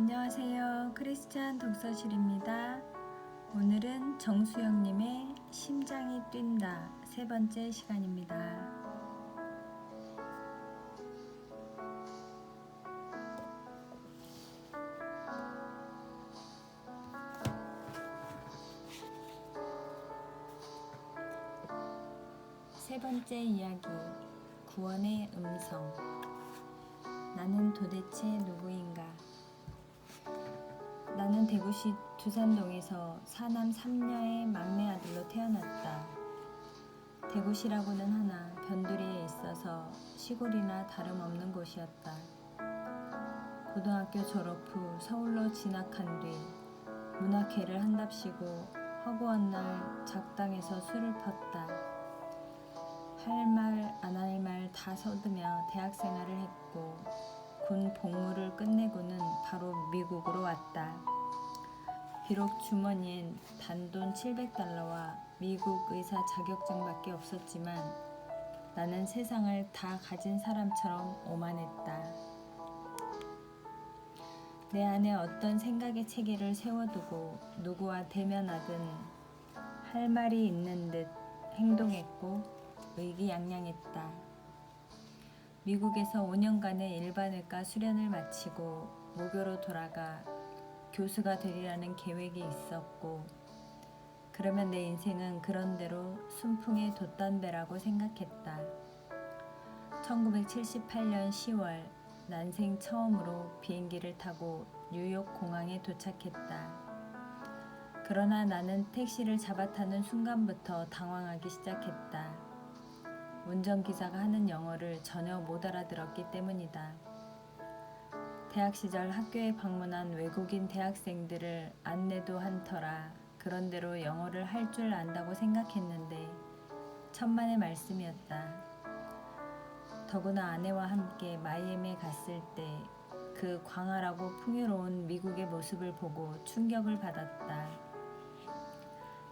안녕하세요. 크리스찬 독서실입니다. 오늘은 정수영님의 심장이 뛴다 세 번째 시간입니다. 세 번째 이야기, 구원의 음성. 나는 도대체 누구인가? 나는 대구시 두산동에서 사남 3녀의 막내 아들로 태어났다. 대구시라고는 하나 변두리에 있어서 시골이나 다름없는 곳이었다. 고등학교 졸업 후 서울로 진학한 뒤 문학회를 한답시고 허구한 날 작당에서 술을 폈다. 할 말 안 할 말 다 서두며 대학 생활을 했고 군 복무를 끝내고는 바로 미국으로 왔다. 비록 주머니엔 단돈 $700와 미국 의사 자격증밖에 없었지만 나는 세상을 다 가진 사람처럼 오만했다. 내 안에 어떤 생각의 체계를 세워두고 누구와 대면하든 할 말이 있는 듯 행동했고 의기양양했다. 미국에서 5년간의 일반의과 수련을 마치고 모교로 돌아가 교수가 되리라는 계획이 있었고 그러면 내 인생은 그런대로 순풍의 돛담배라고 생각했다. 1978년 10월 난생 처음으로 비행기를 타고 뉴욕 공항에 도착했다. 그러나 나는 택시를 잡아타는 순간부터 당황하기 시작했다. 운전기사가 하는 영어를 전혀 못 알아들었기 때문이다. 대학 시절 학교에 방문한 외국인 대학생들을 안내도 한 터라 그런대로 영어를 할 줄 안다고 생각했는데 천만의 말씀이었다. 더구나 아내와 함께 마이애미에 갔을 때 그 광활하고 풍요로운 미국의 모습을 보고 충격을 받았다.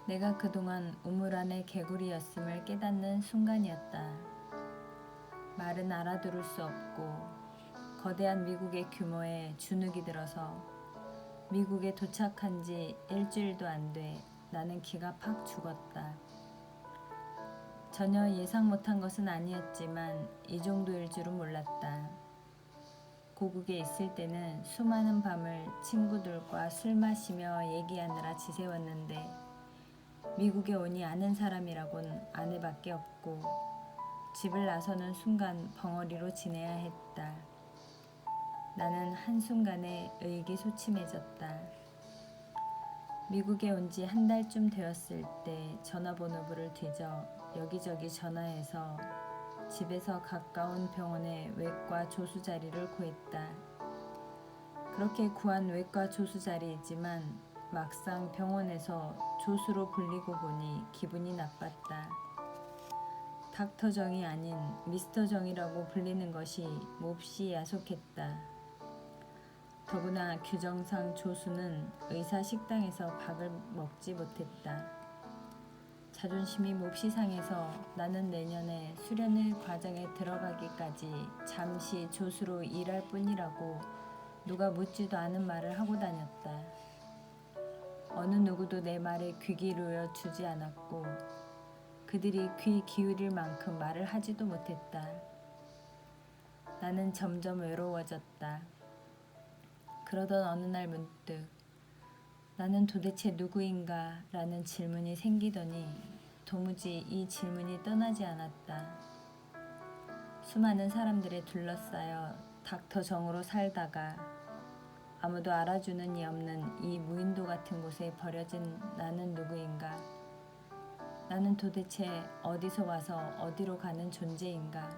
내가 그동안 우물 안의 개구리였음을 깨닫는 순간이었다. 말은 알아들을 수 없고 거대한 미국의 규모에 주눅이 들어서 미국에 도착한 지 일주일도 안 돼 나는 기가 팍 죽었다. 전혀 예상 못한 것은 아니었지만 이 정도일 줄은 몰랐다. 고국에 있을 때는 수많은 밤을 친구들과 술 마시며 얘기하느라 지새웠는데 미국에 오니 아는 사람이라곤 아내밖에 없고 집을 나서는 순간 벙어리로 지내야 했다. 나는 한순간에 의기소침해졌다. 미국에 온 지 한 달쯤 되었을 때 전화번호부를 뒤져 여기저기 전화해서 집에서 가까운 병원에 외과 조수 자리를 구했다. 그렇게 구한 외과 조수 자리이지만 막상 병원에서 조수로 불리고 보니 기분이 나빴다. 닥터 정이 아닌 미스터 정이라고 불리는 것이 몹시 야속했다. 더구나 규정상 조수는 의사 식당에서 밥을 먹지 못했다. 자존심이 몹시 상해서 나는 내년에 수련회 과정에 들어가기까지 잠시 조수로 일할 뿐이라고 누가 묻지도 않은 말을 하고 다녔다. 어느 누구도 내 말에 귀 기울여 주지 않았고 그들이 귀 기울일 만큼 말을 하지도 못했다. 나는 점점 외로워졌다. 그러던 어느 날 문득 나는 도대체 누구인가? 라는 질문이 생기더니 도무지 이 질문이 떠나지 않았다. 수많은 사람들에 둘러싸여 닥터 정으로 살다가 아무도 알아주는 이 없는 이 무인도 같은 곳에 버려진 나는 누구인가? 나는 도대체 어디서 와서 어디로 가는 존재인가?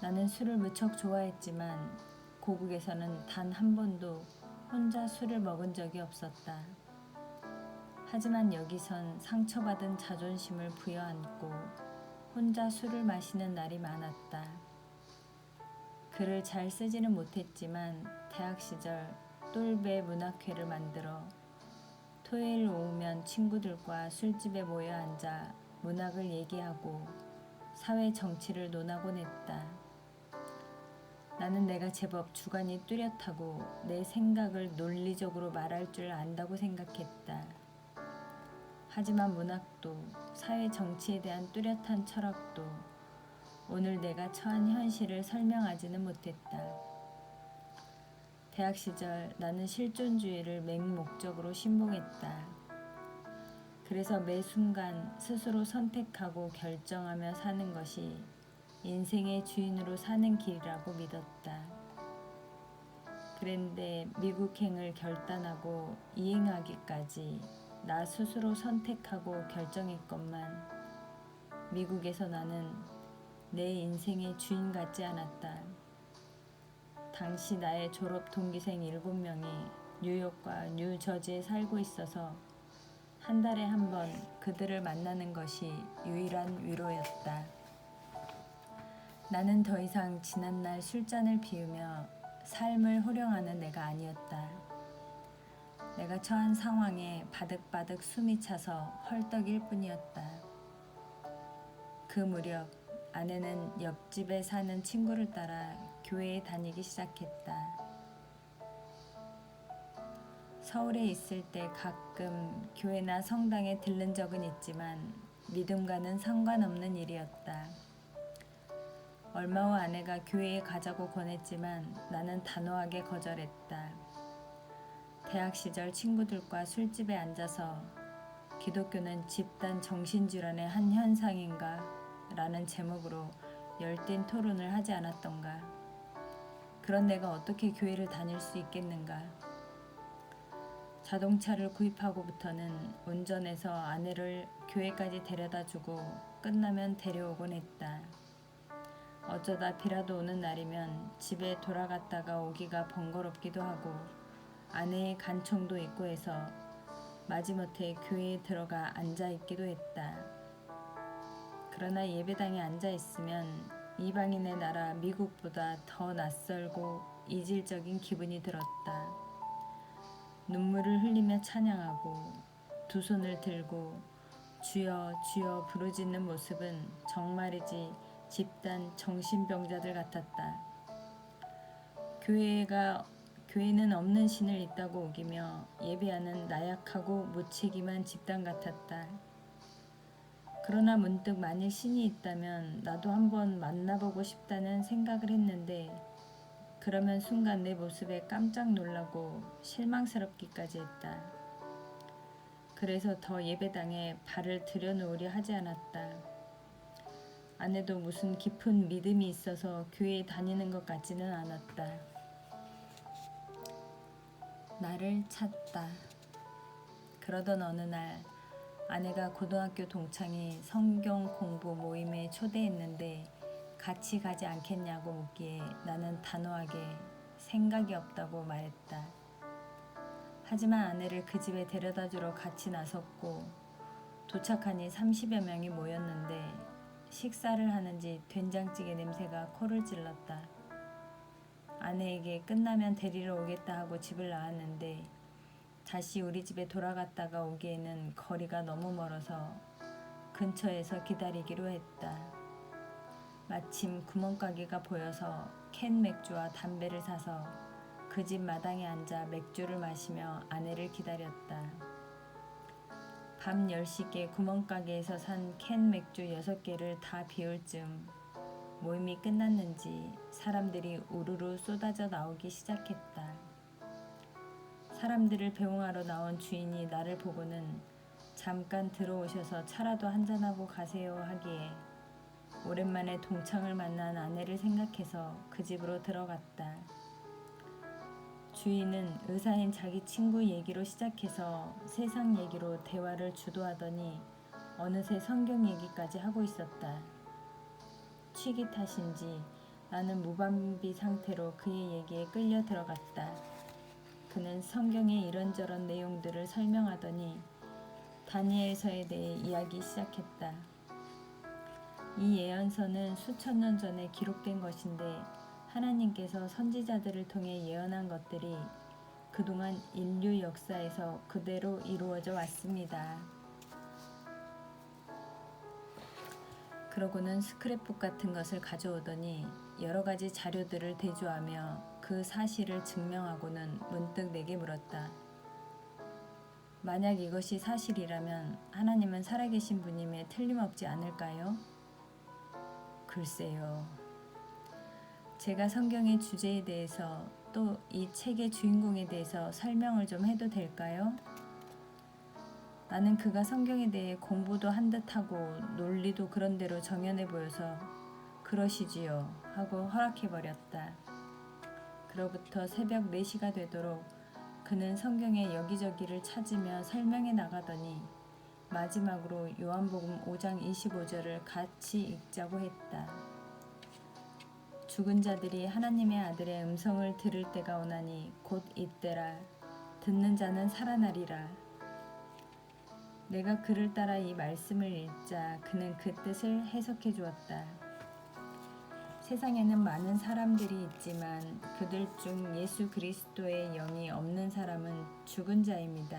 나는 술을 무척 좋아했지만 고국에서는 단 한 번도 혼자 술을 먹은 적이 없었다. 하지만 여기선 상처받은 자존심을 부여안고 혼자 술을 마시는 날이 많았다. 글을 잘 쓰지는 못했지만 대학 시절 똘배 문학회를 만들어 토요일 오후면 친구들과 술집에 모여 앉아 문학을 얘기하고 사회 정치를 논하곤 했다. 나는 내가 제법 주관이 뚜렷하고 내 생각을 논리적으로 말할 줄 안다고 생각했다. 하지만 문학도 사회 정치에 대한 뚜렷한 철학도 오늘 내가 처한 현실을 설명하지는 못했다. 대학 시절 나는 실존주의를 맹목적으로 신봉했다. 그래서 매 순간 스스로 선택하고 결정하며 사는 것이 인생의 주인으로 사는 길이라고 믿었다. 그런데 미국행을 결단하고 이행하기까지 나 스스로 선택하고 결정했건만 미국에서 나는 내 인생의 주인 같지 않았다. 당시 나의 졸업 동기생 7명이 뉴욕과 뉴저지에 살고 있어서 한 달에 한 번 그들을 만나는 것이 유일한 위로였다. 나는 더 이상 지난날 술잔을 비우며 삶을 호령하는 내가 아니었다. 내가 처한 상황에 바득바득 숨이 차서 헐떡일 뿐이었다. 그 무렵 아내는 옆집에 사는 친구를 따라 교회에 다니기 시작했다. 서울에 있을 때 가끔 교회나 성당에 들른 적은 있지만 믿음과는 상관없는 일이었다. 얼마 후 아내가 교회에 가자고 권했지만 나는 단호하게 거절했다. 대학 시절 친구들과 술집에 앉아서 기독교는 집단 정신질환의 한 현상인가? 라는 제목으로 열띤 토론을 하지 않았던가. 그런 내가 어떻게 교회를 다닐 수 있겠는가. 자동차를 구입하고부터는 운전해서 아내를 교회까지 데려다주고 끝나면 데려오곤 했다. 어쩌다 비라도 오는 날이면 집에 돌아갔다가 오기가 번거롭기도 하고 아내의 간청도 있고 해서 마지못해 교회에 들어가 앉아있기도 했다. 그러나 예배당에 앉아있으면 이방인의 나라 미국보다 더 낯설고 이질적인 기분이 들었다. 눈물을 흘리며 찬양하고 두 손을 들고 주여 주여 부르짖는 모습은 정말이지 집단 정신병자들 같았다. 교회는 없는 신을 있다고 우기며 예배하는 나약하고 무책임한 집단 같았다. 그러나 문득 만일 신이 있다면 나도 한번 만나보고 싶다는 생각을 했는데 그러면 순간 내 모습에 깜짝 놀라고 실망스럽기까지 했다. 그래서 더 예배당에 발을 들여놓으려 하지 않았다. 아내도 무슨 깊은 믿음이 있어서 교회에 다니는 것 같지는 않았다. 나를 찾다. 그러던 어느 날 아내가 고등학교 동창이 성경 공부 모임에 초대했는데 같이 가지 않겠냐고 묻기에 나는 단호하게 생각이 없다고 말했다. 하지만 아내를 그 집에 데려다주러 같이 나섰고 도착하니 30여 명이 모였는데 식사를 하는지 된장찌개 냄새가 코를 찔렀다. 아내에게 끝나면 데리러 오겠다 하고 집을 나왔는데 다시 우리 집에 돌아갔다가 오기에는 거리가 너무 멀어서 근처에서 기다리기로 했다. 마침 구멍가게가 보여서 캔 맥주와 담배를 사서 그 집 마당에 앉아 맥주를 마시며 아내를 기다렸다. 밤 10시께 구멍가게에서 산 캔 맥주 6개를 다 비울 즈음 모임이 끝났는지 사람들이 우르르 쏟아져 나오기 시작했다. 사람들을 배웅하러 나온 주인이 나를 보고는 잠깐 들어오셔서 차라도 한잔하고 가세요 하기에 오랜만에 동창을 만난 아내를 생각해서 그 집으로 들어갔다. 주인은 의사인 자기 친구 얘기로 시작해서 세상 얘기로 대화를 주도하더니 어느새 성경 얘기까지 하고 있었다. 취기 탓인지 나는 무방비 상태로 그의 얘기에 끌려 들어갔다. 그는 성경의 이런저런 내용들을 설명하더니 다니엘서에 대해 이야기 시작했다. 이 예언서는 수천 년 전에 기록된 것인데 하나님께서 선지자들을 통해 예언한 것들이 그동안 인류 역사에서 그대로 이루어져 왔습니다. 그러고는 스크랩북 같은 것을 가져오더니 여러 가지 자료들을 대조하며 그 사실을 증명하고는 문득 내게 물었다. 만약 이것이 사실이라면 하나님은 살아계신 분임에 틀림없지 않을까요? 글쎄요. 제가 성경의 주제에 대해서 또 이 책의 주인공에 대해서 설명을 좀 해도 될까요? 나는 그가 성경에 대해 공부도 한 듯하고 논리도 그런대로 정연해 보여서 그러시지요 하고 허락해버렸다. 그로부터 새벽 4시가 되도록 그는 성경의 여기저기를 찾으며 설명해 나가더니 마지막으로 요한복음 5장 25절을 같이 읽자고 했다. 죽은 자들이 하나님의 아들의 음성을 들을 때가 오나니 곧 이때라. 듣는 자는 살아나리라. 내가 그를 따라 이 말씀을 읽자 그는 그 뜻을 해석해 주었다. 세상에는 많은 사람들이 있지만 그들 중 예수 그리스도의 영이 없는 사람은 죽은 자입니다.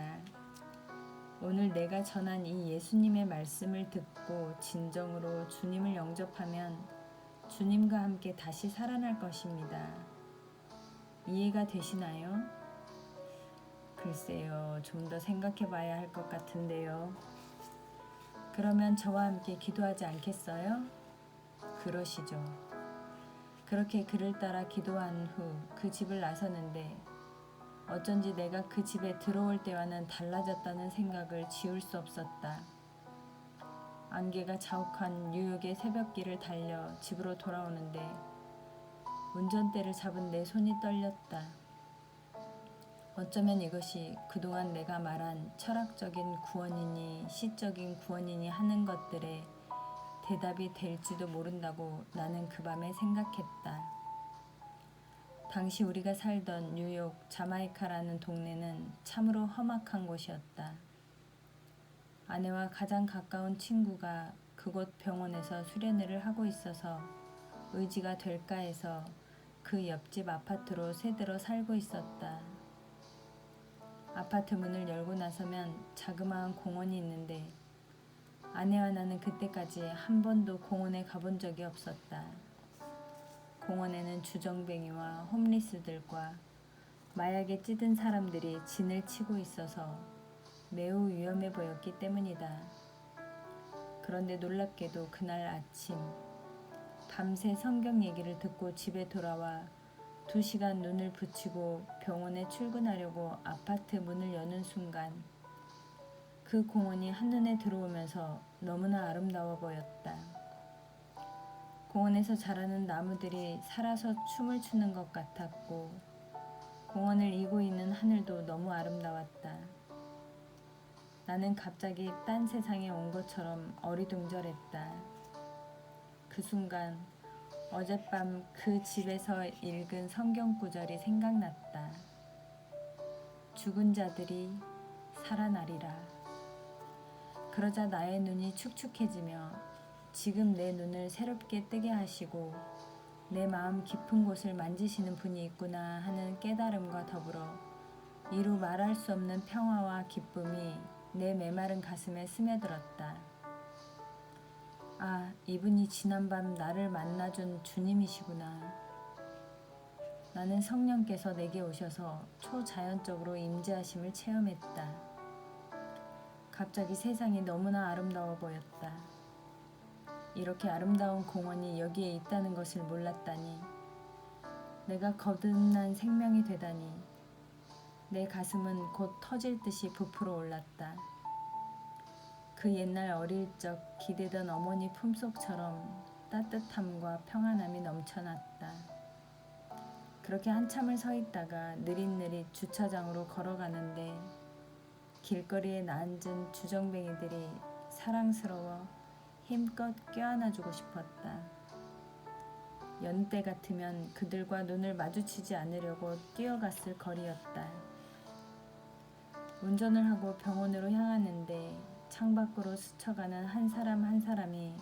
오늘 내가 전한 이 예수님의 말씀을 듣고 진정으로 주님을 영접하면 주님과 함께 다시 살아날 것입니다. 이해가 되시나요? 글쎄요, 좀 더 생각해 봐야 할 것 같은데요. 그러면 저와 함께 기도하지 않겠어요? 그러시죠. 그렇게 그를 따라 기도한 후 그 집을 나서는데 어쩐지 내가 그 집에 들어올 때와는 달라졌다는 생각을 지울 수 없었다. 안개가 자욱한 뉴욕의 새벽길을 달려 집으로 돌아오는데 운전대를 잡은 내 손이 떨렸다. 어쩌면 이것이 그동안 내가 말한 철학적인 구원이니 시적인 구원이니 하는 것들의 대답이 될지도 모른다고 나는 그 밤에 생각했다. 당시 우리가 살던 뉴욕 자마이카라는 동네는 참으로 험악한 곳이었다. 아내와 가장 가까운 친구가 그곳 병원에서 수련회를 하고 있어서 의지가 될까 해서 그 옆집 아파트로 새들어 살고 있었다. 아파트 문을 열고 나서면 자그마한 공원이 있는데 아내와 나는 그때까지 한 번도 공원에 가본 적이 없었다. 공원에는 주정뱅이와 홈리스들과 마약에 찌든 사람들이 진을 치고 있어서 매우 위험해 보였기 때문이다. 그런데 놀랍게도 그날 아침 밤새 성경 얘기를 듣고 집에 돌아와 2시간 눈을 붙이고 병원에 출근하려고 아파트 문을 여는 순간 그 공원이 한눈에 들어오면서 너무나 아름다워 보였다. 공원에서 자라는 나무들이 살아서 춤을 추는 것 같았고 공원을 이고 있는 하늘도 너무 아름다웠다. 나는 갑자기 딴 세상에 온 것처럼 어리둥절했다. 그 순간 어젯밤 그 집에서 읽은 성경 구절이 생각났다. 죽은 자들이 살아나리라. 그러자 나의 눈이 축축해지며 지금 내 눈을 새롭게 뜨게 하시고 내 마음 깊은 곳을 만지시는 분이 있구나 하는 깨달음과 더불어 이루 말할 수 없는 평화와 기쁨이 내 메마른 가슴에 스며들었다. 아, 이분이 지난밤 나를 만나준 주님이시구나. 나는 성령께서 내게 오셔서 초자연적으로 임재하심을 체험했다. 갑자기 세상이 너무나 아름다워 보였다. 이렇게 아름다운 공원이 여기에 있다는 것을 몰랐다니. 내가 거듭난 생명이 되다니. 내 가슴은 곧 터질 듯이 부풀어 올랐다. 그 옛날 어릴 적 기대던 어머니 품속처럼 따뜻함과 평안함이 넘쳐났다. 그렇게 한참을 서 있다가 느릿느릿 주차장으로 걸어가는데 길거리에 앉은 주정뱅이들이 사랑스러워 힘껏 껴안아주고 싶었다. 여느 때 같으면 그들과 눈을 마주치지 않으려고 뛰어갔을 거리였다. 운전을 하고 병원으로 향하는데 창밖으로 스쳐가는 한 사람 한 사람이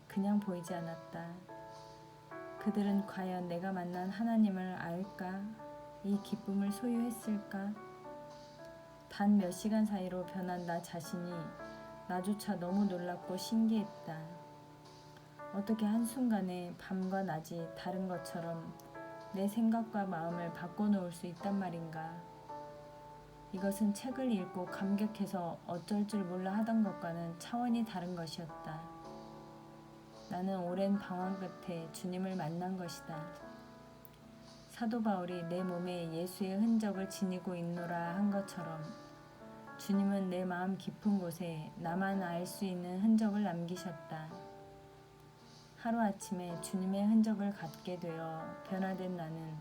그냥 보이지 않았다. 그들은 과연 내가 만난 하나님을 알까? 이 기쁨을 소유했을까? 단 몇 시간 사이로 변한 나 자신이 나조차 너무 놀랍고 신기했다. 어떻게 한순간에 밤과 낮이 다른 것처럼 내 생각과 마음을 바꿔놓을 수 있단 말인가. 이것은 책을 읽고 감격해서 어쩔 줄 몰라 하던 것과는 차원이 다른 것이었다. 나는 오랜 방황 끝에 주님을 만난 것이다. 사도 바울이 내 몸에 예수의 흔적을 지니고 있노라 한 것처럼 주님은 내 마음 깊은 곳에 나만 알 수 있는 흔적을 남기셨다. 하루아침에 주님의 흔적을 갖게 되어 변화된 나는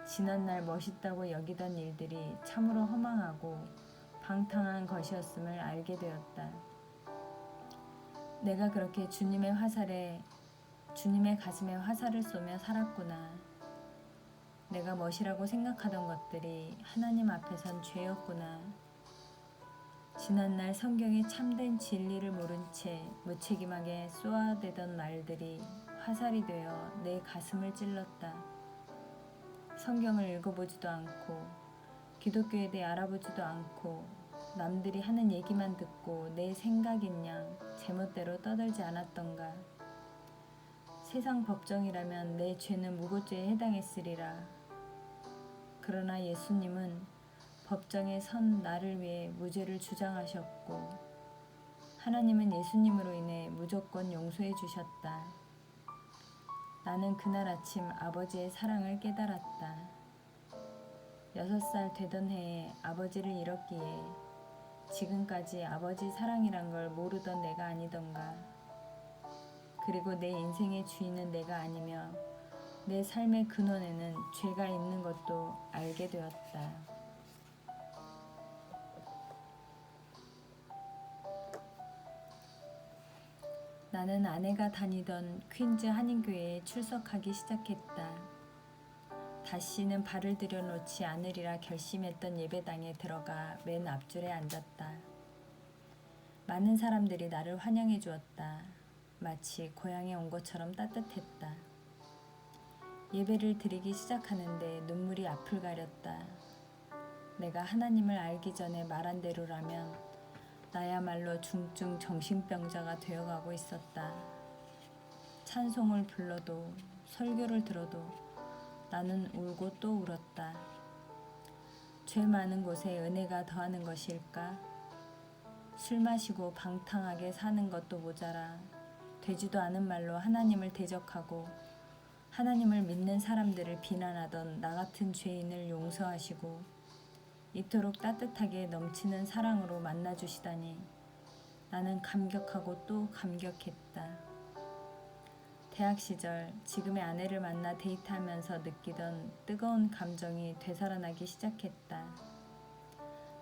지난날 멋있다고 여기던 일들이 참으로 허망하고 방탕한 것이었음을 알게 되었다. 내가 그렇게 주님의 가슴에 화살을 쏘며 살았구나. 내가 멋이라고 생각하던 것들이 하나님 앞에선 죄였구나. 지난날 성경의 참된 진리를 모른 채 무책임하게 쏘아대던 말들이 화살이 되어 내 가슴을 찔렀다. 성경을 읽어보지도 않고 기독교에 대해 알아보지도 않고 남들이 하는 얘기만 듣고 내 생각인 양 제멋대로 떠들지 않았던가. 세상 법정이라면 내 죄는 무고죄에 해당했으리라. 그러나 예수님은 법정에 선 나를 위해 무죄를 주장하셨고 하나님은 예수님으로 인해 무조건 용서해 주셨다. 나는 그날 아침 아버지의 사랑을 깨달았다. 6살 되던 해에 아버지를 잃었기에 지금까지 아버지 사랑이란 걸 모르던 내가 아니던가. 그리고 내 인생의 주인은 내가 아니며 내 삶의 근원에는 죄가 있는 것도 알게 되었다. 나는 아내가 다니던 퀸즈 한인교회에 출석하기 시작했다. 다시는 발을 들여놓지 않으리라 결심했던 예배당에 들어가 맨 앞줄에 앉았다. 많은 사람들이 나를 환영해 주었다. 마치 고향에 온 것처럼 따뜻했다. 예배를 드리기 시작하는데 눈물이 앞을 가렸다. 내가 하나님을 알기 전에 말한 대로라면 나야말로 중증 정신병자가 되어가고 있었다. 찬송을 불러도 설교를 들어도 나는 울고 또 울었다. 죄 많은 곳에 은혜가 더하는 것일까? 술 마시고 방탕하게 사는 것도 모자라 되지도 않은 말로 하나님을 대적하고 하나님을 믿는 사람들을 비난하던 나 같은 죄인을 용서하시고 이토록 따뜻하게 넘치는 사랑으로 만나주시다니 나는 감격하고 또 감격했다. 대학 시절 지금의 아내를 만나 데이트하면서 느끼던 뜨거운 감정이 되살아나기 시작했다.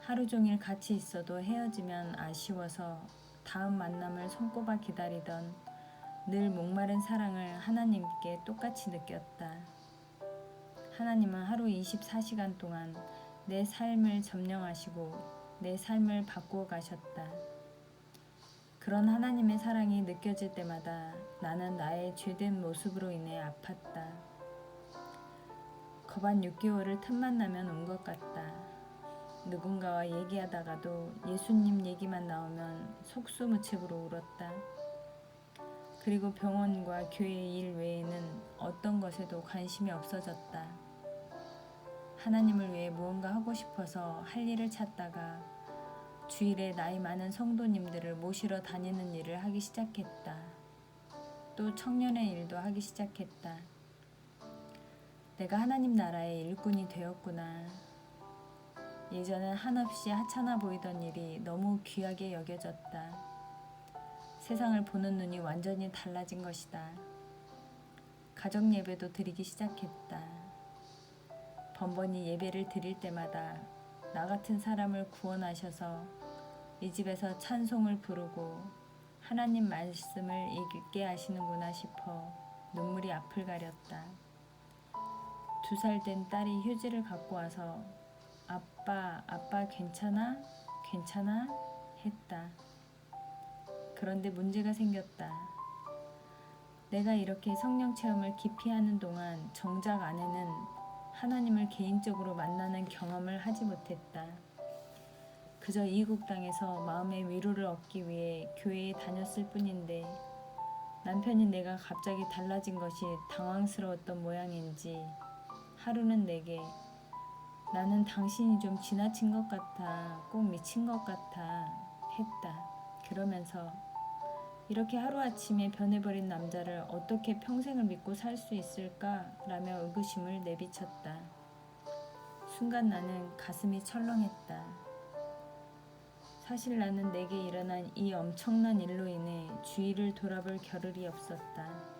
하루 종일 같이 있어도 헤어지면 아쉬워서 다음 만남을 손꼽아 기다리던 늘 목마른 사랑을 하나님께 똑같이 느꼈다. 하나님은 하루 24시간 동안 내 삶을 점령하시고 내 삶을 바꾸어 가셨다. 그런 하나님의 사랑이 느껴질 때마다 나는 나의 죄된 모습으로 인해 아팠다. 거반 6개월을 틈만 나면 온 것 같다. 누군가와 얘기하다가도 예수님 얘기만 나오면 속수무책으로 울었다. 그리고 병원과 교회 일 외에는 어떤 것에도 관심이 없어졌다. 하나님을 위해 무언가 하고 싶어서 할 일을 찾다가 주일에 나이 많은 성도님들을 모시러 다니는 일을 하기 시작했다. 또 청년의 일도 하기 시작했다. 내가 하나님 나라의 일꾼이 되었구나. 예전엔 한없이 하찮아 보이던 일이 너무 귀하게 여겨졌다. 세상을 보는 눈이 완전히 달라진 것이다. 가정 예배도 드리기 시작했다. 번번이 예배를 드릴 때마다 나 같은 사람을 구원하셔서 이 집에서 찬송을 부르고 하나님 말씀을 읽게 하시는구나 싶어 눈물이 앞을 가렸다. 2살 된 딸이 휴지를 갖고 와서 아빠 괜찮아? 괜찮아? 했다. 그런데 문제가 생겼다. 내가 이렇게 성령 체험을 깊이 하는 동안 정작 아내는 하나님을 개인적으로 만나는 경험을 하지 못했다. 그저 이국 땅에서 마음의 위로를 얻기 위해 교회에 다녔을 뿐인데 남편이 내가 갑자기 달라진 것이 당황스러웠던 모양인지 하루는 내게 나는 당신이 좀 지나친 것 같아, 꼭 미친 것 같아 했다. 그러면서 이렇게 하루아침에 변해버린 남자를 어떻게 평생을 믿고 살 수 있을까? 라며 의구심을 내비쳤다. 순간 나는 가슴이 철렁했다. 사실 나는 내게 일어난 이 엄청난 일로 인해 주위를 돌아볼 겨를이 없었다.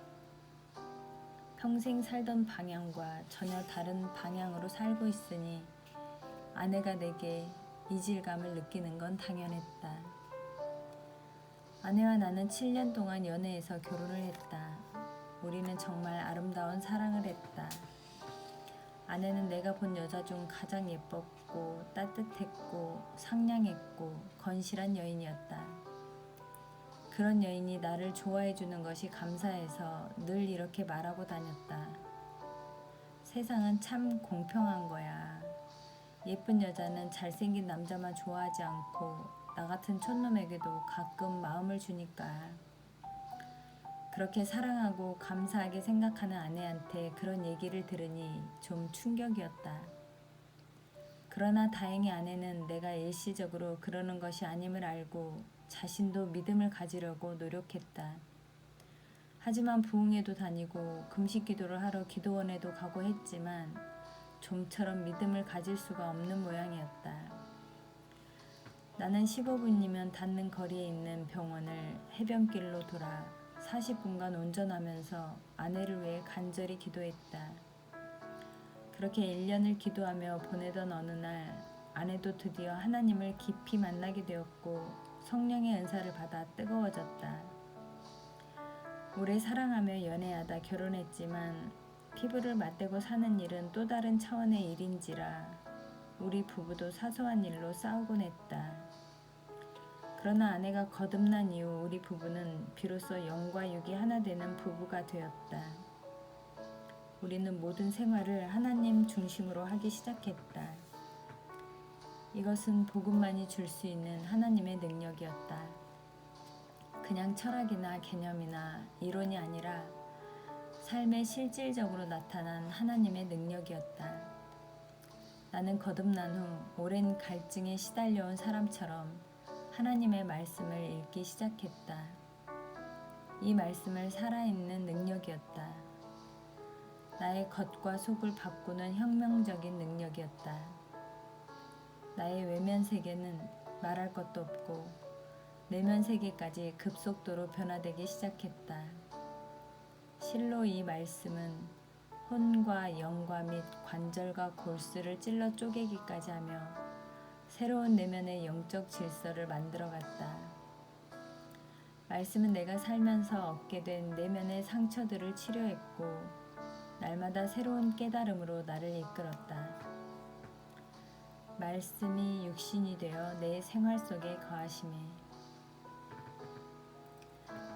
평생 살던 방향과 전혀 다른 방향으로 살고 있으니 아내가 내게 이질감을 느끼는 건 당연했다. 아내와 나는 7년 동안 연애해서 결혼을 했다. 우리는 정말 아름다운 사랑을 했다. 아내는 내가 본 여자 중 가장 예뻤고 따뜻했고 상냥했고 건실한 여인이었다. 그런 여인이 나를 좋아해 주는 것이 감사해서 늘 이렇게 말하고 다녔다. 세상은 참 공평한 거야. 예쁜 여자는 잘생긴 남자만 좋아하지 않고 나 같은 촌놈에게도 가끔 마음을 주니까. 그렇게 사랑하고 감사하게 생각하는 아내한테 그런 얘기를 들으니 좀 충격이었다. 그러나 다행히 아내는 내가 일시적으로 그러는 것이 아님을 알고 자신도 믿음을 가지려고 노력했다. 하지만 부흥회도 다니고 금식 기도를 하러 기도원에도 가고 했지만 좀처럼 믿음을 가질 수가 없는 모양이었다. 나는 15분이면 닿는 거리에 있는 병원을 해변길로 돌아 40분간 운전하면서 아내를 위해 간절히 기도했다. 그렇게 1년을 기도하며 보내던 어느 날 아내도 드디어 하나님을 깊이 만나게 되었고 성령의 은사를 받아 뜨거워졌다. 오래 사랑하며 연애하다 결혼했지만 피부를 맞대고 사는 일은 또 다른 차원의 일인지라 우리 부부도 사소한 일로 싸우곤 했다. 그러나 아내가 거듭난 이후 우리 부부는 비로소 영과 육이 하나 되는 부부가 되었다. 우리는 모든 생활을 하나님 중심으로 하기 시작했다. 이것은 복음만이 줄 수 있는 하나님의 능력이었다. 그냥 철학이나 개념이나 이론이 아니라 삶에 실질적으로 나타난 하나님의 능력이었다. 나는 거듭난 후 오랜 갈증에 시달려온 사람처럼 하나님의 말씀을 읽기 시작했다. 이 말씀을 살아있는 능력이었다. 나의 겉과 속을 바꾸는 혁명적인 능력이었다. 나의 외면 세계는 말할 것도 없고 내면 세계까지 급속도로 변화되기 시작했다. 실로 이 말씀은 혼과 영과 및 관절과 골수를 찔러 쪼개기까지 하며 새로운 내면의 영적 질서를 만들어갔다. 말씀은 내가 살면서 얻게 된 내면의 상처들을 치료했고 날마다 새로운 깨달음으로 나를 이끌었다. 말씀이 육신이 되어 내 생활 속에 거하심에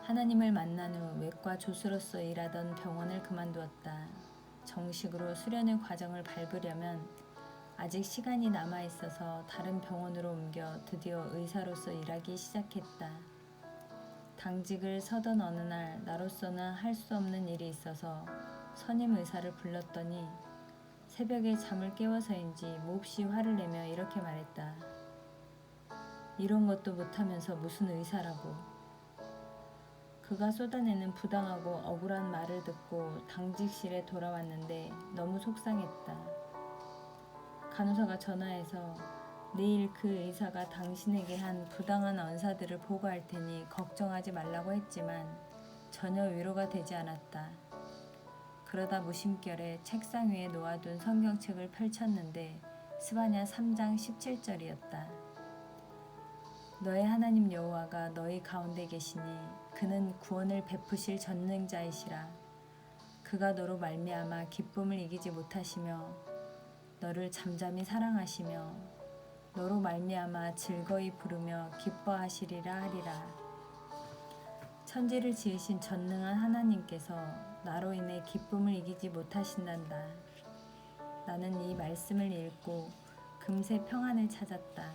하나님을 만난 후 외과 조수로서 일하던 병원을 그만두었다. 정식으로 수련의 과정을 밟으려면 아직 시간이 남아 있어서 다른 병원으로 옮겨 드디어 의사로서 일하기 시작했다. 당직을 서던 어느 날 나로서는 할 수 없는 일이 있어서 선임 의사를 불렀더니 새벽에 잠을 깨워서인지 몹시 화를 내며 이렇게 말했다. 이런 것도 못하면서 무슨 의사라고. 그가 쏟아내는 부당하고 억울한 말을 듣고 당직실에 돌아왔는데 너무 속상했다. 간호사가 전화해서 내일 그 의사가 당신에게 한 부당한 언사들을 보고할 테니 걱정하지 말라고 했지만 전혀 위로가 되지 않았다. 그러다 무심결에 책상 위에 놓아둔 성경책을 펼쳤는데 스바냐 3장 17절이었다. 너의 하나님 여호와가 너희 가운데 계시니 그는 구원을 베푸실 전능자이시라. 그가 너로 말미암아 기쁨을 이기지 못하시며 너를 잠잠히 사랑하시며 너로 말미암아 즐거이 부르며 기뻐하시리라 하리라. 천지를 지으신 전능한 하나님께서 나로 인해 기쁨을 이기지 못하신단다. 나는 이 말씀을 읽고 금세 평안을 찾았다.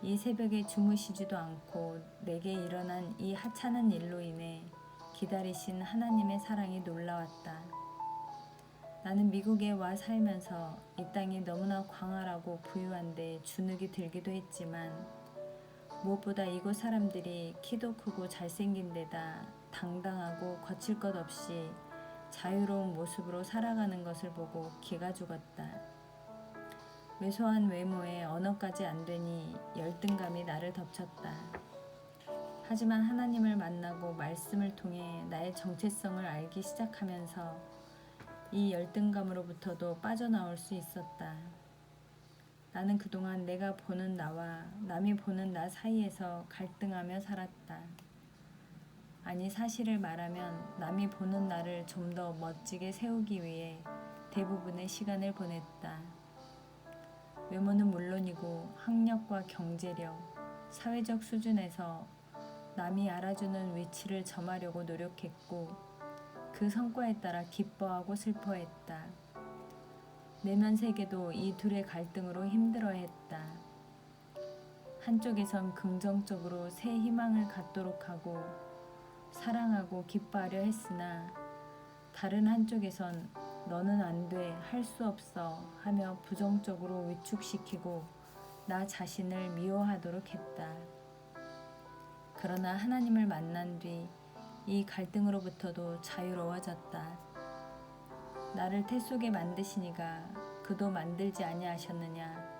이 새벽에 주무시지도 않고 내게 일어난 이 하찮은 일로 인해 기다리신 하나님의 사랑이 놀라웠다. 나는 미국에 와 살면서 이 땅이 너무나 광활하고 부유한데 주눅이 들기도 했지만 무엇보다 이곳 사람들이 키도 크고 잘생긴 데다 당당하고 거칠 것 없이 자유로운 모습으로 살아가는 것을 보고 기가 죽었다. 왜소한 외모에 언어까지 안 되니 열등감이 나를 덮쳤다. 하지만 하나님을 만나고 말씀을 통해 나의 정체성을 알기 시작하면서 이 열등감으로부터도 빠져나올 수 있었다. 나는 그동안 내가 보는 나와 남이 보는 나 사이에서 갈등하며 살았다. 아니, 사실을 말하면 남이 보는 나를 좀 더 멋지게 세우기 위해 대부분의 시간을 보냈다. 외모는 물론이고 학력과 경제력, 사회적 수준에서 남이 알아주는 위치를 점하려고 노력했고 그 성과에 따라 기뻐하고 슬퍼했다. 내면 세계도 이 둘의 갈등으로 힘들어했다. 한쪽에선 긍정적으로 새 희망을 갖도록 하고 사랑하고 기뻐하려 했으나 다른 한쪽에선 너는 안 돼, 할 수 없어 하며 부정적으로 위축시키고 나 자신을 미워하도록 했다. 그러나 하나님을 만난 뒤 이 갈등으로부터도 자유로워졌다. 나를 태 속에 만드시니가 그도 만들지 아니하셨느냐?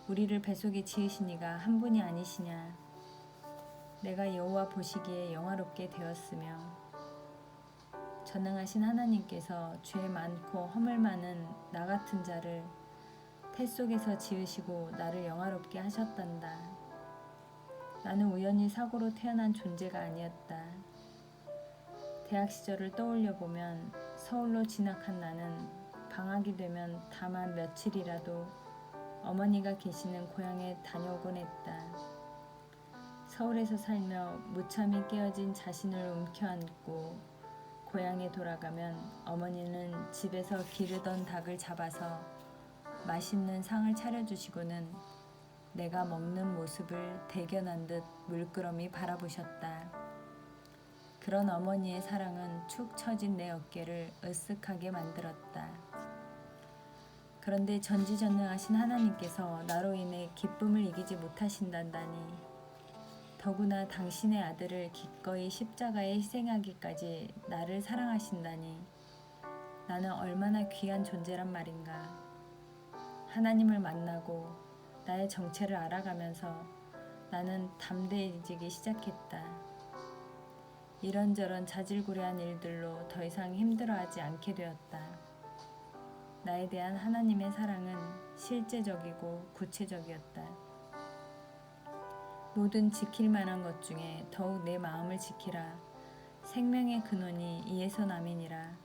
우리를 뱃속에 지으시니가 한 분이 아니시냐? 내가 여호와 보시기에 영화롭게 되었으며 전능하신 하나님께서 죄 많고 허물 많은 나 같은 자를 태 속에서 지으시고 나를 영화롭게 하셨단다. 나는 우연히 사고로 태어난 존재가 아니었다. 대학 시절을 떠올려 보면 서울로 진학한 나는 방학이 되면 다만 며칠이라도 어머니가 계시는 고향에 다녀오곤 했다. 서울에서 살며 무참히 깨어진 자신을 움켜안고 고향에 돌아가면 어머니는 집에서 기르던 닭을 잡아서 맛있는 상을 차려주시고는 내가 먹는 모습을 대견한 듯 물끄러미 바라보셨다. 그런 어머니의 사랑은 축 처진 내 어깨를 으쓱하게 만들었다. 그런데 전지전능하신 하나님께서 나로 인해 기쁨을 이기지 못하신단다니, 더구나 당신의 아들을 기꺼이 십자가에 희생하기까지 나를 사랑하신다니, 나는 얼마나 귀한 존재란 말인가. 하나님을 만나고 나의 정체를 알아가면서 나는 담대해지기 시작했다. 이런저런 자질구레한 일들로 더 이상 힘들어하지 않게 되었다. 나에 대한 하나님의 사랑은 실제적이고 구체적이었다. 모든 지킬 만한 것 중에 더욱 내 마음을 지키라. 생명의 근원이 이에서 남이니라.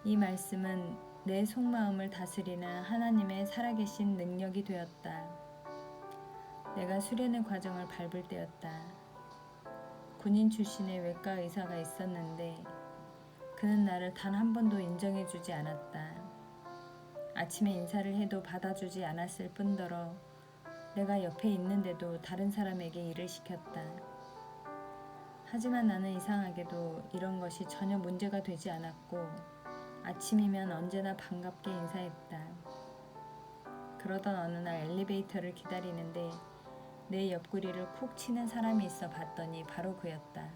이 말씀은 내 속마음을 다스리는 하나님의 살아계신 능력이 되었다. 내가 수련의 과정을 밟을 때였다. 군인 출신의 외과 의사가 있었는데 그는 나를 단 한 번도 인정해주지 않았다. 아침에 인사를 해도 받아주지 않았을 뿐더러 내가 옆에 있는데도 다른 사람에게 일을 시켰다. 하지만 나는 이상하게도 이런 것이 전혀 문제가 되지 않았고 아침이면 언제나 반갑게 인사했다. 그러던 어느 날 엘리베이터를 기다리는데 내 옆구리를 콕 치는 사람이 있어 봤더니 바로 그였다.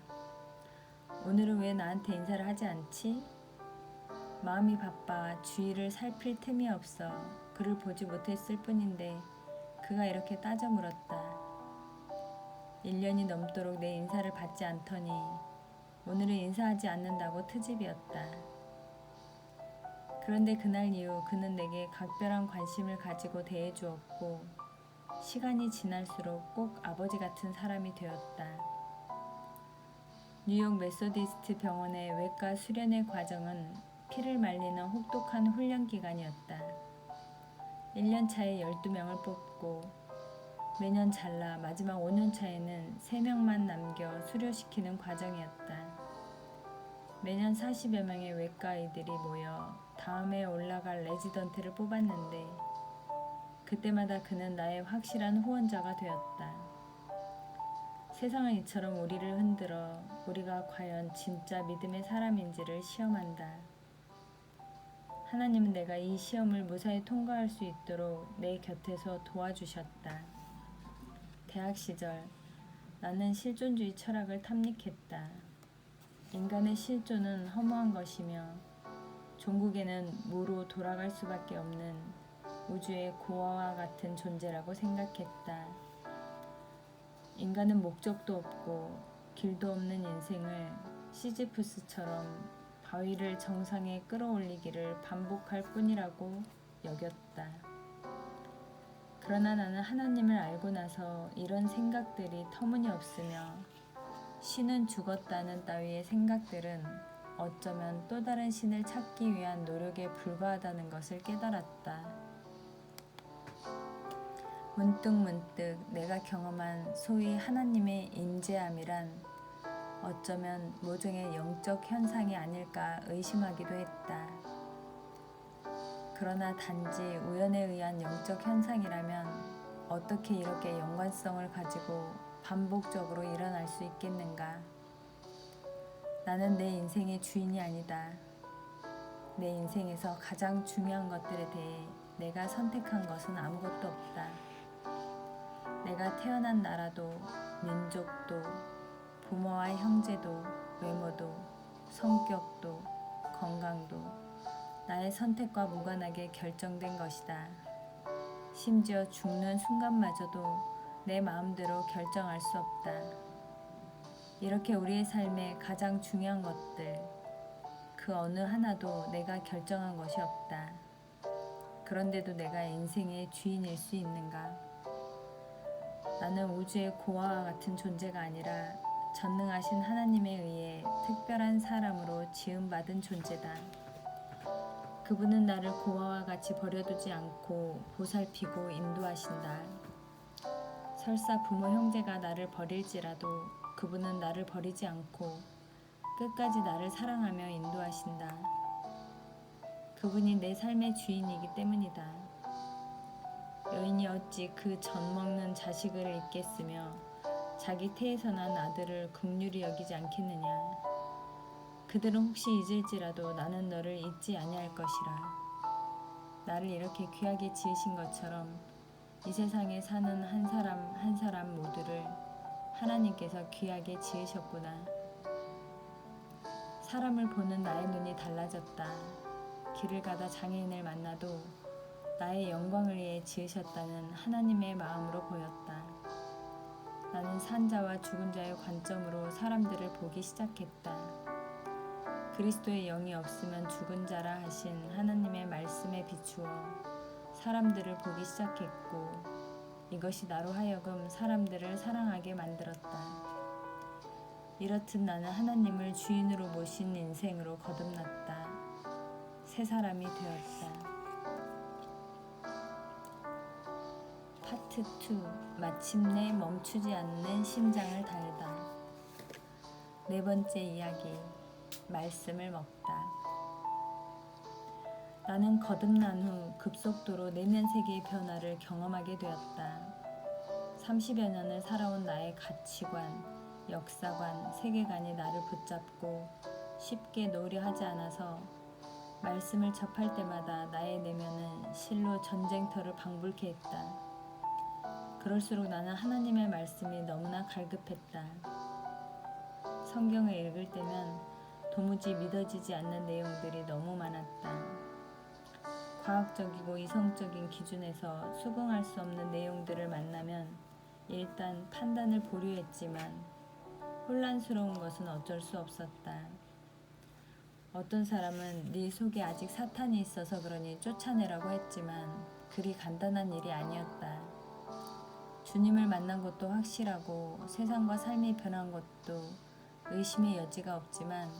오늘은 왜 나한테 인사를 하지 않지? 마음이 바빠 주위를 살필 틈이 없어 그를 보지 못했을 뿐인데 그가 이렇게 따져 물었다. 1년이 넘도록 내 인사를 받지 않더니 오늘은 인사하지 않는다고 트집이었다. 그런데 그날 이후 그는 내게 각별한 관심을 가지고 대해주었고 시간이 지날수록 꼭 아버지 같은 사람이 되었다. 뉴욕 메소디스트 병원의 외과 수련의 과정은 피를 말리는 혹독한 훈련 기간이었다. 1년 차에 12명을 뽑고 매년 잘라 마지막 5년 차에는 3명만 남겨 수료시키는 과정이었다. 매년 40여 명의 외과의들이 모여 다음에 올라갈 레지던트를 뽑았는데 그때마다 그는 나의 확실한 후원자가 되었다. 세상은 이처럼 우리를 흔들어 우리가 과연 진짜 믿음의 사람인지를 시험한다. 하나님은 내가 이 시험을 무사히 통과할 수 있도록 내 곁에서 도와주셨다. 대학 시절 나는 실존주의 철학을 탐닉했다. 인간의 실존은 허무한 것이며 종국에는 무로 돌아갈 수밖에 없는 우주의 고아와 같은 존재라고 생각했다. 인간은 목적도 없고 길도 없는 인생을 시지프스처럼 바위를 정상에 끌어올리기를 반복할 뿐이라고 여겼다. 그러나 나는 하나님을 알고 나서 이런 생각들이 터무니없으며 신은 죽었다는 따위의 생각들은 어쩌면 또 다른 신을 찾기 위한 노력에 불과하다는 것을 깨달았다. 문득 내가 경험한 소위 하나님의 임재함이란 어쩌면 모종의 영적 현상이 아닐까 의심하기도 했다. 그러나 단지 우연에 의한 영적 현상이라면 어떻게 이렇게 연관성을 가지고 반복적으로 일어날 수 있겠는가? 나는 내 인생의 주인이 아니다. 내 인생에서 가장 중요한 것들에 대해 내가 선택한 것은 아무것도 없다. 내가 태어난 나라도, 민족도, 부모와 형제도, 외모도, 성격도, 건강도 나의 선택과 무관하게 결정된 것이다. 심지어 죽는 순간마저도 내 마음대로 결정할 수 없다. 이렇게 우리의 삶의 가장 중요한 것들, 그 어느 하나도 내가 결정한 것이 없다. 그런데도 내가 인생의 주인일 수 있는가? 나는 우주의 고아와 같은 존재가 아니라 전능하신 하나님에 의해 특별한 사람으로 지음받은 존재다. 그분은 나를 고아와 같이 버려두지 않고 보살피고 인도하신다. 설사 부모 형제가 나를 버릴지라도 그분은 나를 버리지 않고 끝까지 나를 사랑하며 인도하신다. 그분이 내 삶의 주인이기 때문이다. 여인이 어찌 그 젖 먹는 자식을 잊겠으며 자기 태에서 난 아들을 긍휼히 여기지 않겠느냐. 그들은 혹시 잊을지라도 나는 너를 잊지 아니할 것이라. 나를 이렇게 귀하게 지으신 것처럼 이 세상에 사는 한 사람 한 사람 모두를 하나님께서 귀하게 지으셨구나. 사람을 보는 나의 눈이 달라졌다. 길을 가다 장애인을 만나도 나의 영광을 위해 지으셨다는 하나님의 마음으로 보였다. 나는 산자와 죽은 자의 관점으로 사람들을 보기 시작했다. 그리스도의 영이 없으면 죽은 자라 하신 하나님의 말씀에 비추어 사람들을 보기 시작했고 이것이 나로 하여금 사람들을 사랑하게 만들었다. 이렇듯 나는 하나님을 주인으로 모신 인생으로 거듭났다. 새 사람이 되었다. 파트 2. 마침내 멈추지 않는 심장을 달다. 네 번째 이야기. 말씀을 먹다. 나는 거듭난 후 급속도로 내면 세계의 변화를 경험하게 되었다. 30여 년을 살아온 나의 가치관, 역사관, 세계관이 나를 붙잡고 쉽게 놓으려 하지 않아서 말씀을 접할 때마다 나의 내면은 실로 전쟁터를 방불케 했다. 그럴수록 나는 하나님의 말씀이 너무나 갈급했다. 성경을 읽을 때면 도무지 믿어지지 않는 내용들이 너무 많았다. 과학적이고 이성적인 기준에서 수긍할 수 없는 내용들을 만나면 일단 판단을 보류했지만 혼란스러운 것은 어쩔 수 없었다. 어떤 사람은 네 속에 아직 사탄이 있어서 그러니 쫓아내라고 했지만 그리 간단한 일이 아니었다. 주님을 만난 것도 확실하고 세상과 삶이 변한 것도 의심의 여지가 없지만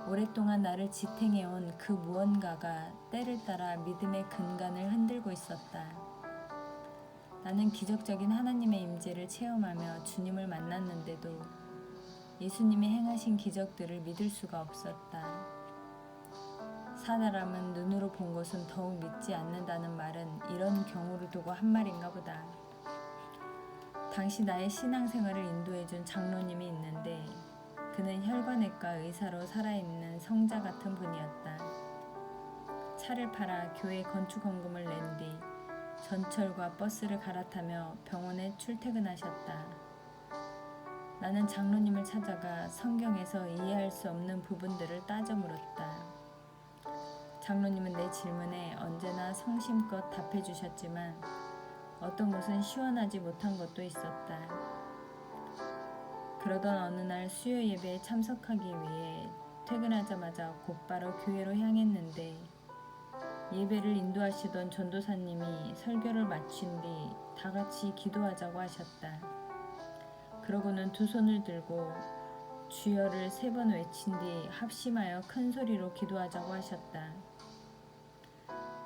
오랫동안 나를 지탱해온 그 무언가가 때를 따라 믿음의 근간을 흔들고 있었다. 나는 기적적인 하나님의 임재를 체험하며 주님을 만났는데도 예수님이 행하신 기적들을 믿을 수가 없었다. 사람은 눈으로 본 것은 더욱 믿지 않는다는 말은 이런 경우를 두고 한 말인가 보다. 당시 나의 신앙생활을 인도해준 장로님이 있는데 그는 혈관외과 의사로 살아있는 성자 같은 분이었다. 차를 팔아 교회 건축헌금을 낸 뒤 전철과 버스를 갈아타며 병원에 출퇴근하셨다. 나는 장로님을 찾아가 성경에서 이해할 수 없는 부분들을 따져 물었다. 장로님은 내 질문에 언제나 성심껏 답해 주셨지만 어떤 것은 시원하지 못한 것도 있었다. 그러던 어느 날 수요 예배에 참석하기 위해 퇴근하자마자 곧바로 교회로 향했는데 예배를 인도하시던 전도사님이 설교를 마친 뒤 다 같이 기도하자고 하셨다. 그러고는 두 손을 들고 주여를 3번 외친 뒤 합심하여 큰 소리로 기도하자고 하셨다.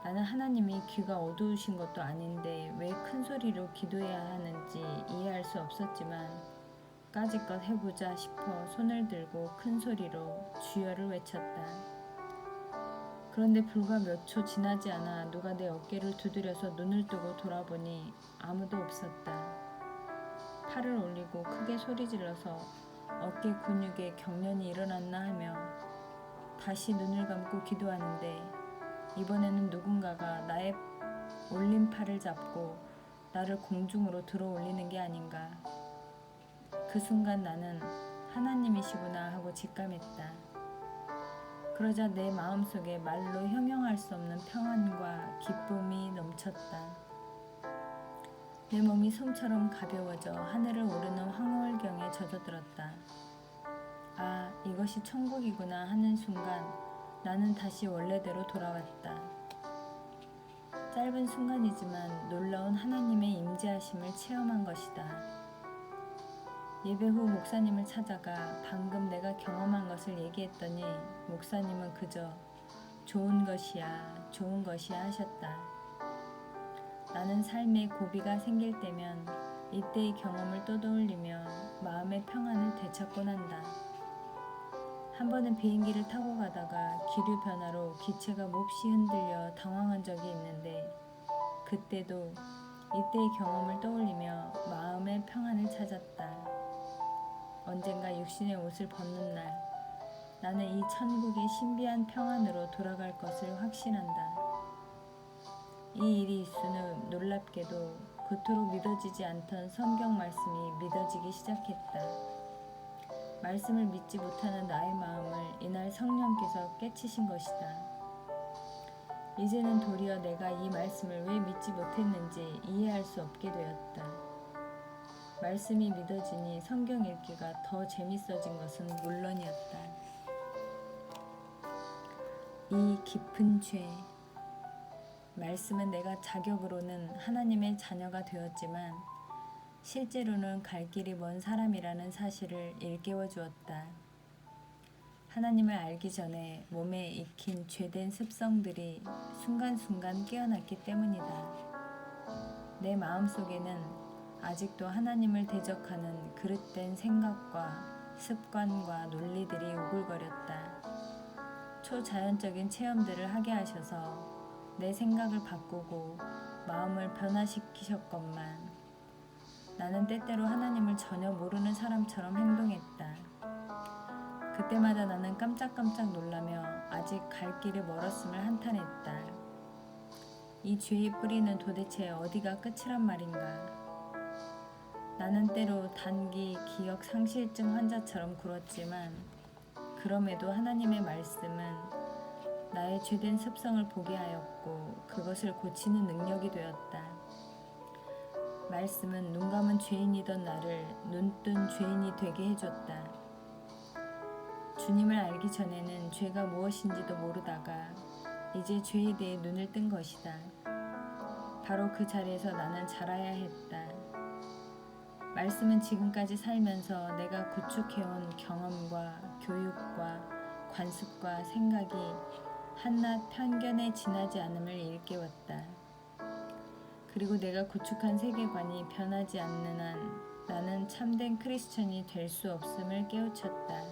나는 하나님이 귀가 어두우신 것도 아닌데 왜 큰 소리로 기도해야 하는지 이해할 수 없었지만 까짓것 해보자 싶어 손을 들고 큰 소리로 주여를 외쳤다. 그런데 불과 몇 초 지나지 않아 누가 내 어깨를 두드려서 눈을 뜨고 돌아보니 아무도 없었다. 팔을 올리고 크게 소리질러서 어깨 근육에 경련이 일어났나 하며 다시 눈을 감고 기도하는데 이번에는 누군가가 나의 올린 팔을 잡고 나를 공중으로 들어 올리는 게 아닌가. 그 순간 나는 하나님이시구나 하고 직감했다. 그러자 내 마음속에 말로 형용할 수 없는 평안과 기쁨이 넘쳤다. 내 몸이 솜처럼 가벼워져 하늘을 오르는 황홀경에 젖어들었다. 아, 이것이 천국이구나 하는 순간 나는 다시 원래대로 돌아왔다. 짧은 순간이지만 놀라운 하나님의 임재하심을 체험한 것이다. 예배 후 목사님을 찾아가 방금 내가 경험한 것을 얘기했더니 목사님은 그저 좋은 것이야, 좋은 것이야 하셨다. 나는 삶에 고비가 생길 때면 이때의 경험을 떠돌리며 마음의 평안을 되찾곤 한다. 한 번은 비행기를 타고 가다가 기류 변화로 기체가 몹시 흔들려 당황한 적이 있는데 그때도 이때의 경험을 떠올리며 마음의 평안을 찾았다. 언젠가 육신의 옷을 벗는 날 나는 이 천국의 신비한 평안으로 돌아갈 것을 확신한다. 이 일이 있은 후 놀랍게도 그토록 믿어지지 않던 성경 말씀이 믿어지기 시작했다. 말씀을 믿지 못하는 나의 마음을 이날 성령께서 깨치신 것이다. 이제는 도리어 내가 이 말씀을 왜 믿지 못했는지 이해할 수 없게 되었다. 말씀이 믿어지니 성경 읽기가 더 재밌어진 것은 물론이었다. 이 깊은 죄. 말씀은 내가 자격으로는 하나님의 자녀가 되었지만 실제로는 갈 길이 먼 사람이라는 사실을 일깨워 주었다. 하나님을 알기 전에 몸에 익힌 죄된 습성들이 순간순간 깨어났기 때문이다. 내 마음속에는 아직도 하나님을 대적하는 그릇된 생각과 습관과 논리들이 오글거렸다. 초자연적인 체험들을 하게 하셔서 내 생각을 바꾸고 마음을 변화시키셨건만 나는 때때로 하나님을 전혀 모르는 사람처럼 행동했다. 그때마다 나는 깜짝깜짝 놀라며 아직 갈 길이 멀었음을 한탄했다. 이 죄의 뿌리는 도대체 어디가 끝이란 말인가. 나는 때로 단기 기억 상실증 환자처럼 굴었지만 그럼에도 하나님의 말씀은 나의 죄된 습성을 보게 하였고 그것을 고치는 능력이 되었다. 말씀은 눈 감은 죄인이던 나를 눈뜬 죄인이 되게 해줬다. 주님을 알기 전에는 죄가 무엇인지도 모르다가 이제 죄에 대해 눈을 뜬 것이다. 바로 그 자리에서 나는 자라야 했다. 말씀은 지금까지 살면서 내가 구축해온 경험과 교육과 관습과 생각이 한낱 편견에 지나지 않음을 일깨웠다. 그리고 내가 구축한 세계관이 변하지 않는 한 나는 참된 크리스천이 될 수 없음을 깨우쳤다.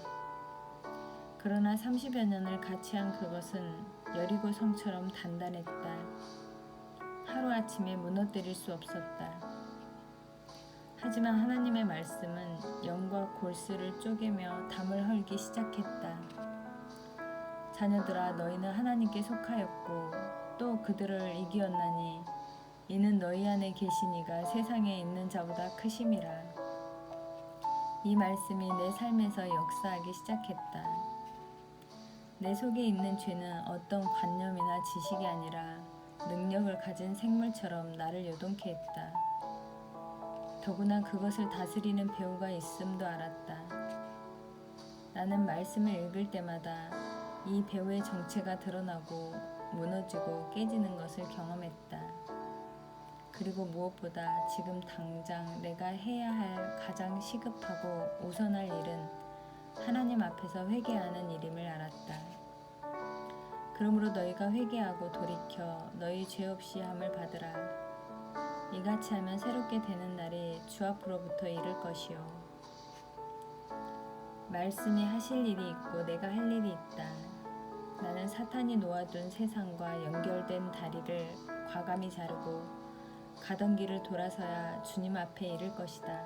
그러나 30여 년을 같이 한 그것은 여리고 성처럼 단단했다. 하루아침에 무너뜨릴 수 없었다. 하지만 하나님의 말씀은 영과 골수를 쪼개며 담을 헐기 시작했다. 자녀들아, 너희는 하나님께 속하였고 또 그들을 이기었나니 이는 너희 안에 계신 이가 세상에 있는 자보다 크심이라. 이 말씀이 내 삶에서 역사하기 시작했다. 내 속에 있는 죄는 어떤 관념이나 지식이 아니라 능력을 가진 생물처럼 나를 요동케 했다. 더구나 그것을 다스리는 배우가 있음도 알았다. 나는 말씀을 읽을 때마다 이 배우의 정체가 드러나고 무너지고 깨지는 것을 경험했다. 그리고 무엇보다 지금 당장 내가 해야 할 가장 시급하고 우선할 일은 하나님 앞에서 회개하는 일임을 알았다. 그러므로 너희가 회개하고 돌이켜 너희 죄 없이 함을 받으라. 이같이 하면 새롭게 되는 날이 주 앞으로부터 이를 것이요. 말씀이 하실 일이 있고 내가 할 일이 있다. 나는 사탄이 놓아둔 세상과 연결된 다리를 과감히 자르고 가던 길을 돌아서야 주님 앞에 이를 것이다.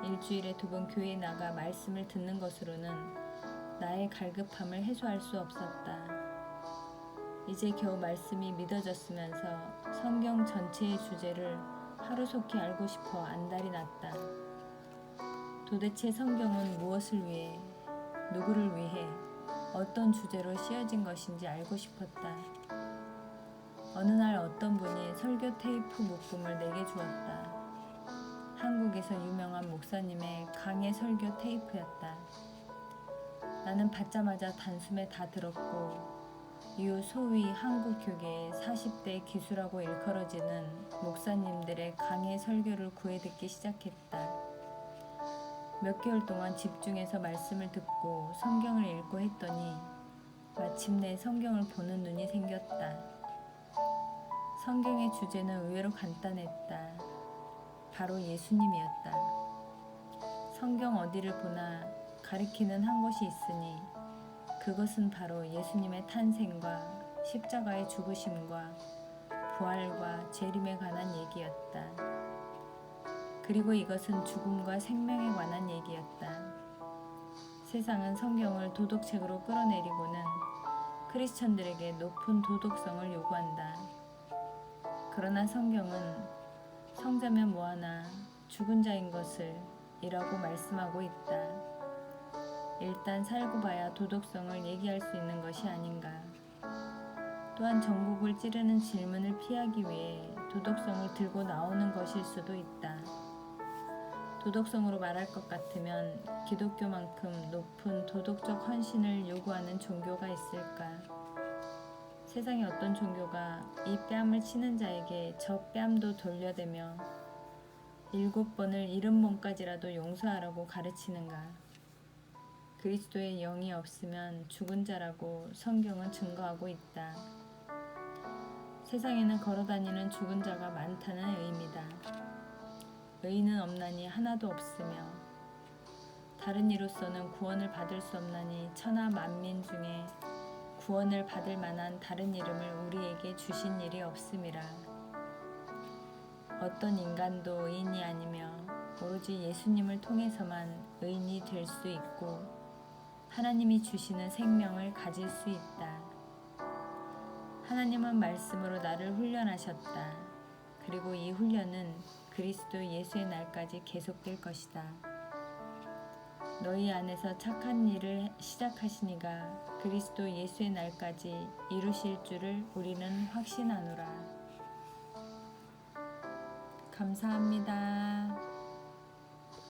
일주일에 2번 교회에 나가 말씀을 듣는 것으로는 나의 갈급함을 해소할 수 없었다. 이제 겨우 말씀이 믿어졌으면서 성경 전체의 주제를 하루속히 알고 싶어 안달이 났다. 도대체 성경은 무엇을 위해, 누구를 위해, 어떤 주제로 씌어진 것인지 알고 싶었다. 어느 날 어떤 분이 설교 테이프 묶음을 내게 주었다. 한국에서 유명한 목사님의 강해 설교 테이프였다. 나는 받자마자 단숨에 다 들었고 이후 소위 한국 교계의 40대 기수라고 일컬어지는 목사님들의 강해 설교를 구해 듣기 시작했다. 몇 개월 동안 집중해서 말씀을 듣고 성경을 읽고 했더니 마침내 성경을 보는 눈이 생겼다. 성경의 주제는 의외로 간단했다. 바로 예수님이었다. 성경 어디를 보나 가리키는 한 곳이 있으니 그것은 바로 예수님의 탄생과 십자가의 죽으심과 부활과 재림에 관한 얘기였다. 그리고 이것은 죽음과 생명에 관한 얘기였다. 세상은 성경을 도덕책으로 끌어내리고는 크리스천들에게 높은 도덕성을 요구한다. 그러나 성경은 성자면 뭐하나 죽은 자인 것을 이라고 말씀하고 있다. 일단 살고 봐야 도덕성을 얘기할 수 있는 것이 아닌가. 또한 전국을 찌르는 질문을 피하기 위해 도덕성을 들고 나오는 것일 수도 있다. 도덕성으로 말할 것 같으면 기독교만큼 높은 도덕적 헌신을 요구하는 종교가 있을까? 세상에 어떤 종교가 이 뺨을 치는 자에게 저 뺨도 돌려대며 7번을 70번까지라도 용서하라고 가르치는가? 그리스도의 영이 없으면 죽은 자라고 성경은 증거하고 있다. 세상에는 걸어다니는 죽은 자가 많다는 의미다. 의인은 없나니 하나도 없으며 다른 이로서는 구원을 받을 수 없나니 천하 만민 중에 구원을 받을 만한 다른 이름을 우리에게 주신 일이 없음이라. 어떤 인간도 의인이 아니며 오로지 예수님을 통해서만 의인이 될 수 있고 하나님이 주시는 생명을 가질 수 있다. 하나님은 말씀으로 나를 훈련하셨다. 그리고 이 훈련은 그리스도 예수의 날까지 계속될 것이다. 너희 안에서 착한 일을 시작하신 이가 그리스도 예수의 날까지 이루실 줄을 우리는 확신하노라. 감사합니다.